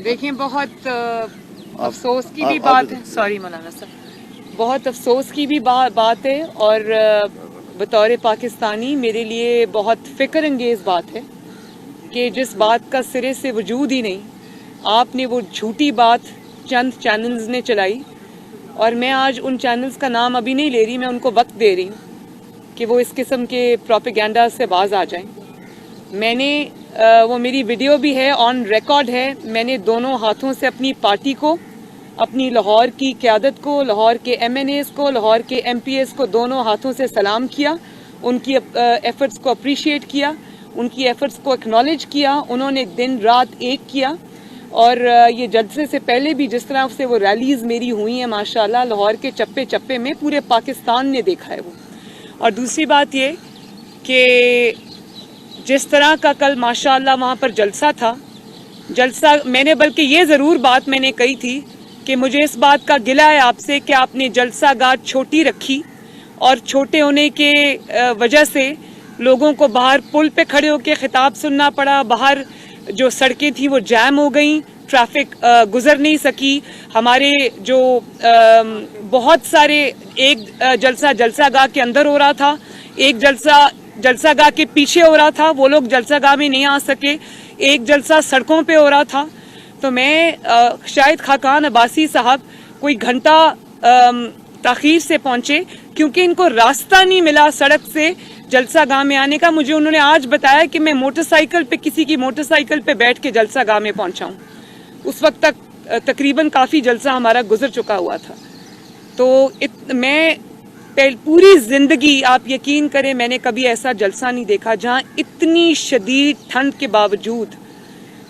دیکھیں بہت افسوس کی بھی بات ہے, سوری مولانا صاحب, بہت افسوس کی بھی بات ہے اور بطور پاکستانی میرے لیے بہت فکر انگیز بات ہے کہ جس بات کا سرے سے وجود ہی نہیں, آپ نے وہ جھوٹی بات چند چینلز نے چلائی, اور میں آج ان چینلز کا نام ابھی نہیں لے رہی, میں ان کو وقت دے رہی ہوں کہ وہ اس قسم کے پروپیگنڈا سے باز آ جائیں. میں نے وہ میری ویڈیو بھی ہے, آن ریکارڈ ہے, میں نے دونوں ہاتھوں سے اپنی پارٹی کو, اپنی لاہور کی قیادت کو, لاہور کے ایم این ایز کو, لاہور کے ایم پی ایز کو دونوں ہاتھوں سے سلام کیا, ان کی ایفرٹس کو اپریشیٹ کیا, ان کی ایفرٹس کو اکنالج کیا. انہوں نے دن رات ایک کیا, اور یہ جلسے سے پہلے بھی جس طرح سے وہ ریلیز میری ہوئی ہیں ماشاءاللہ لاہور کے چپے چپے میں, پورے پاکستان نے دیکھا ہے وہ. اور دوسری بات یہ کہ جس طرح کا کل ماشاءاللہ وہاں پر جلسہ تھا, جلسہ میں نے بلکہ یہ ضرور بات میں نے کہی تھی کہ مجھے اس بات کا گلہ ہے آپ سے کہ آپ نے جلسہ گاہ چھوٹی رکھی, اور چھوٹے ہونے کے وجہ سے لوگوں کو باہر پل پہ کھڑے ہو کے خطاب سننا پڑا, باہر جو سڑکیں تھیں وہ جام ہو گئیں, ٹریفک گزر نہیں سکی. ہمارے جو بہت سارے, ایک جلسہ گاہ کے اندر ہو رہا تھا, ایک جلسہ گاہ کے پیچھے ہو رہا تھا, وہ لوگ جلسہ گاہ میں نہیں آ سکے, ایک جلسہ سڑکوں پہ ہو رہا تھا. تو میں شاید خاقان عباسی صاحب کوئی گھنٹہ تاخیر سے پہنچے کیونکہ ان کو راستہ نہیں ملا سڑک سے جلسہ گاہ میں آنے کا. مجھے انہوں نے آج بتایا کہ میں موٹر سائیکل پہ, کسی کی موٹر سائیکل پہ بیٹھ کے جلسہ گاہ میں پہنچا ہوں. اس وقت تک تقریباً کافی جلسہ ہمارا گزر چکا ہوا تھا. تو میں پوری زندگی, آپ یقین کریں, میں نے کبھی ایسا جلسہ نہیں دیکھا جہاں اتنی شدید ٹھنڈ کے باوجود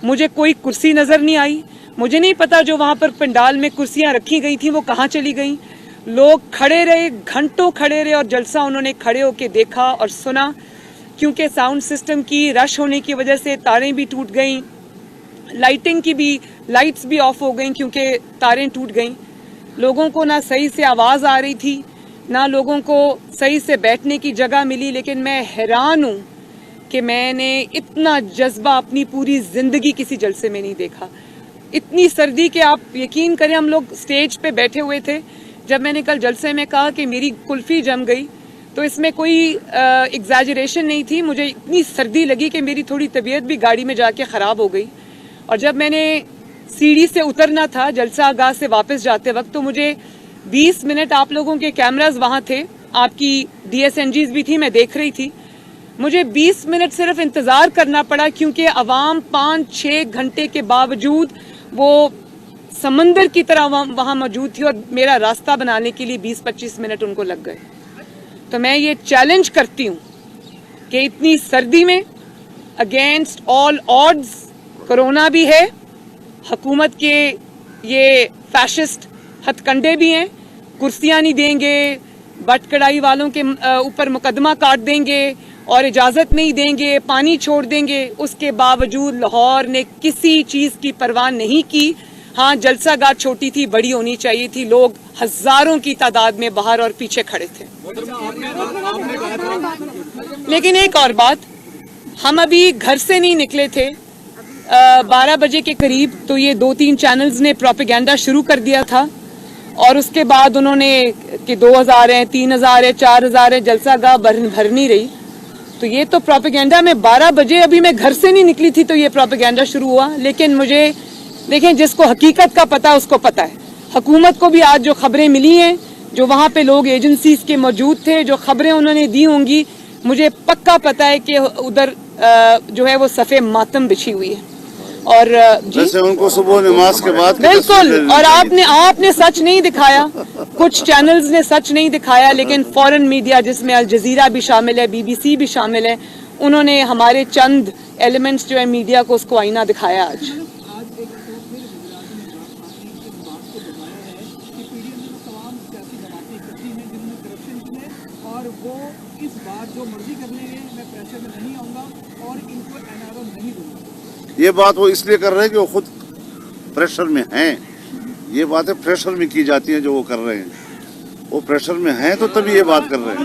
مجھے کوئی کرسی نظر نہیں آئی. مجھے نہیں پتا جو وہاں پر پنڈال میں کرسیاں رکھی گئی تھیں وہ کہاں چلی گئیں. لوگ کھڑے رہے, گھنٹوں کھڑے رہے, اور جلسہ انہوں نے کھڑے ہو کے دیکھا اور سنا. کیونکہ ساؤنڈ سسٹم کی رش ہونے کی وجہ سے تاریں بھی ٹوٹ گئیں, لائٹنگ کی بھی, لائٹس بھی آف ہو گئیں کیونکہ تاریں ٹوٹ گئیں. لوگوں کو نہ صحیح سے آواز آ رہی تھی, نہ لوگوں کو صحیح سے بیٹھنے کی جگہ ملی. لیکن میں حیران ہوں کہ میں نے اتنا جذبہ اپنی پوری زندگی کسی جلسے میں نہیں دیکھا. اتنی سردی کہ آپ یقین کریں, ہم لوگ سٹیج پہ بیٹھے ہوئے تھے. جب میں نے کل جلسے میں کہا کہ میری کلفی جم گئی تو اس میں کوئی ایگزیجریشن نہیں تھی. مجھے اتنی سردی لگی کہ میری تھوڑی طبیعت بھی گاڑی میں جا کے خراب ہو گئی. اور جب میں نے سیڑھی سے اترنا تھا جلسہ گاہ سے واپس جاتے وقت, تو مجھے 20 منٹ, آپ لوگوں کے کیمراز وہاں تھے, آپ کی DSNGs بھی تھی, میں دیکھ رہی تھی, مجھے 20 منٹ صرف انتظار کرنا پڑا کیونکہ عوام 5-6 گھنٹے کے باوجود وہ سمندر کی طرح وہاں موجود تھی, اور میرا راستہ بنانے کے لیے 20-25 منٹ ان کو لگ گئے. تو میں یہ چیلنج کرتی ہوں کہ اتنی سردی میں اگینسٹ آل آڈز, کرونا بھی ہے, حکومت کے یہ فیشسٹ ہتھ کنڈے بھی ہیں, کرسیاں نہیں دیں گے, بٹ کڑائی والوں کے اوپر مقدمہ کاٹ دیں گے اور اجازت نہیں دیں گے, پانی چھوڑ دیں گے. اس کے باوجود لاہور نے کسی چیز کی پرواہ نہیں کی. ہاں, جلسہ گاہ چھوٹی تھی, بڑی ہونی چاہیے تھی. لوگ ہزاروں کی تعداد میں باہر اور پیچھے کھڑے تھے. لیکن ایک اور بات, ہم ابھی گھر سے نہیں نکلے تھے 12 بجے کے قریب, تو یہ 2-3 چینلز نے پروپیگنڈا شروع کر دیا تھا, اور اس کے بعد انہوں نے کہ 2000 ہیں, 3000 ہیں, 4000 ہیں, جلسہ گاہ بھر نہیں رہی. تو یہ تو پروپیگنڈا, میں 12 بجے ابھی میں گھر سے نہیں نکلی تھی تو یہ پروپیگنڈا شروع ہوا. لیکن مجھے دیکھیں, جس کو حقیقت کا پتہ اس کو پتہ ہے. حکومت کو بھی آج جو خبریں ملی ہیں, جو وہاں پہ لوگ ایجنسیز کے موجود تھے, جو خبریں انہوں نے دی ہوں گی, مجھے پکا پتہ ہے کہ ادھر جو ہے وہ صفے ماتم بچھی ہوئی ہے. اور جیسے ان کو صبح نماز کے بعد بالکل, اور آپ نے سچ نہیں دکھایا, کچھ چینلز نے سچ نہیں دکھایا, لیکن فورن میڈیا جس میں الجزیرہ بھی شامل ہے, BBC بھی شامل ہے, انہوں نے ہمارے چند ایلیمنٹس جو ہے میڈیا کو اس کو آئینہ دکھایا. آج اور وہ اس بار جو مرضی کر لیں گے, میں پریشر میں نہیں آؤں گا اور ان کو NRO نہیں دوں گا. یہ بات وہ اس لیے کر رہے ہیں کہ وہ خود پریشر میں ہیں. یہ باتیں پریشر میں کی جاتی ہیں جو وہ کر رہے ہیں. وہ پریشر میں ہیں تو تبھی یہ بات کر رہے ہیں.